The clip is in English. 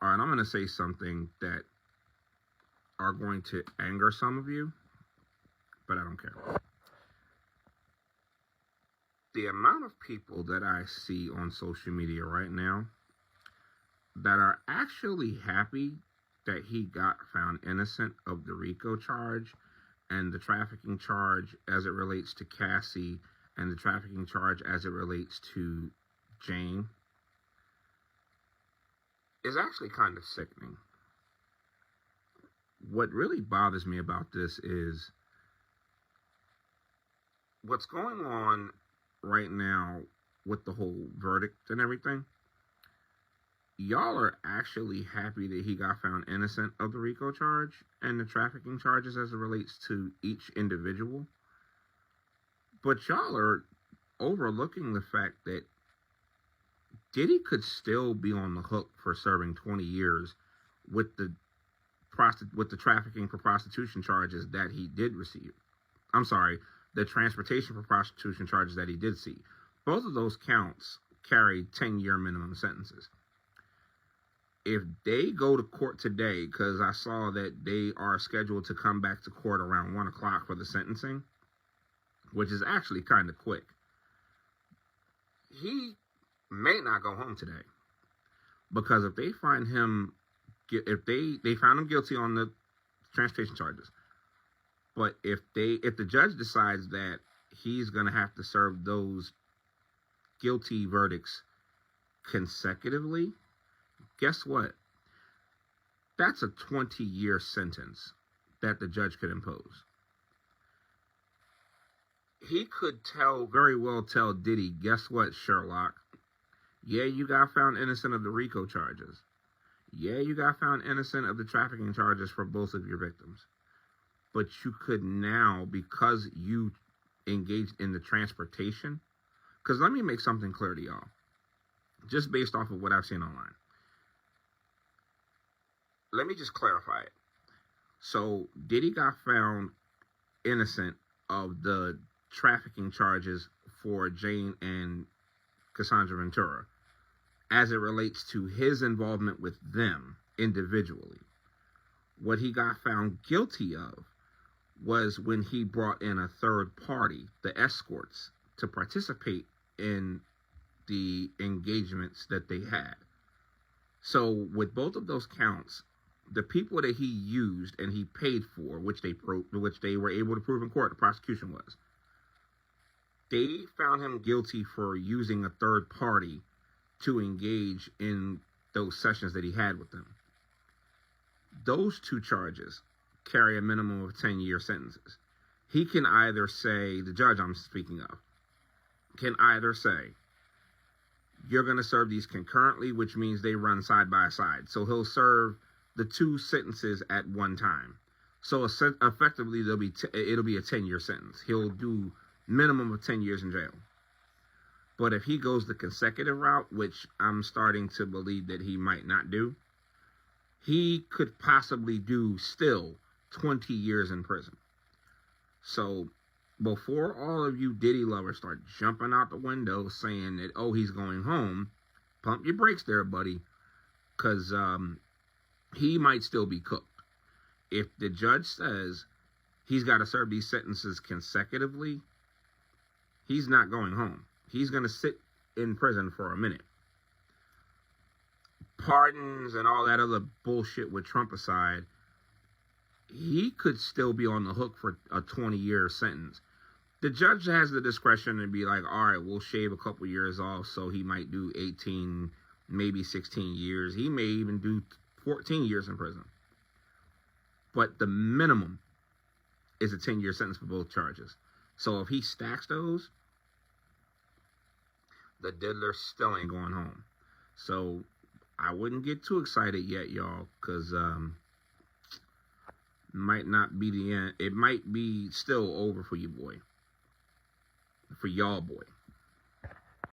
All right, I'm going to say something that are going to anger some of you, but I don't care. The amount of people that I see on social media right now that are actually happy that he got found innocent of the RICO charge and the trafficking charge as it relates to Cassie and the trafficking charge as it relates to Jane is actually kind of sickening. What really bothers me about this is what's going on right now with the whole verdict and everything. Y'all are actually happy that he got found innocent of the RICO charge and the trafficking charges as it relates to each individual. But y'all are overlooking the fact that Diddy could still be on the hook for serving 20 years with the trafficking for prostitution charges that he did receive. I'm sorry, the transportation for prostitution charges that he did see. Both of those counts carry 10-year minimum sentences. If they go to court today, because I saw that they are scheduled to come back to court around 1 o'clock for the sentencing, which is actually kind of quick, he may not go home today. Because if they find him, if they found him guilty on the transportation charges, but if the judge decides that he's going to have to serve those guilty verdicts consecutively, guess what? That's a 20-year sentence that the judge could impose. He could very well tell Diddy, guess what, Sherlock? Yeah, you got found innocent of the RICO charges. Yeah, you got found innocent of the trafficking charges for both of your victims. But you could now, because you engaged in the transportation, because let me make something clear to y'all, just based off of what I've seen online. Let me just clarify it. So Diddy got found innocent of the trafficking charges for Jane and Cassandra Ventura as it relates to his involvement with them individually. What he got found guilty of was when he brought in a third party, the escorts, to participate in the engagements that they had. So with both of those counts, the people that he used and he paid for, which they were able to prove in court, the prosecution was, they found him guilty for using a third party to engage in those sessions that he had with them. Those two charges carry a minimum of 10-year sentences. He can either say, the judge I'm speaking of, can either say, you're going to serve these concurrently, which means they run side by side. So he'll serve the two sentences at one time. So effectively, it'll be a 10-year sentence. He'll do minimum of 10 years in jail. But if he goes the consecutive route, which I'm starting to believe that he might not do, he could possibly do still 20 years in prison. So before all of you Diddy lovers start jumping out the window saying that, oh, he's going home, pump your brakes there, buddy, because he might still be cooked. If the judge says he's got to serve these sentences consecutively, he's not going home. He's going to sit in prison for a minute. Pardons and all that other bullshit with Trump aside, he could still be on the hook for a 20-year sentence. The judge has the discretion to be like, all right, we'll shave a couple years off, so he might do 18, maybe 16 years. He may even do 14 years in prison. But the minimum is a 10-year sentence for both charges. So if he stacks those, the diddler still ain't going home. So I wouldn't get too excited yet, y'all, because might not be the end. It might be still over for you, boy. For y'all, boy.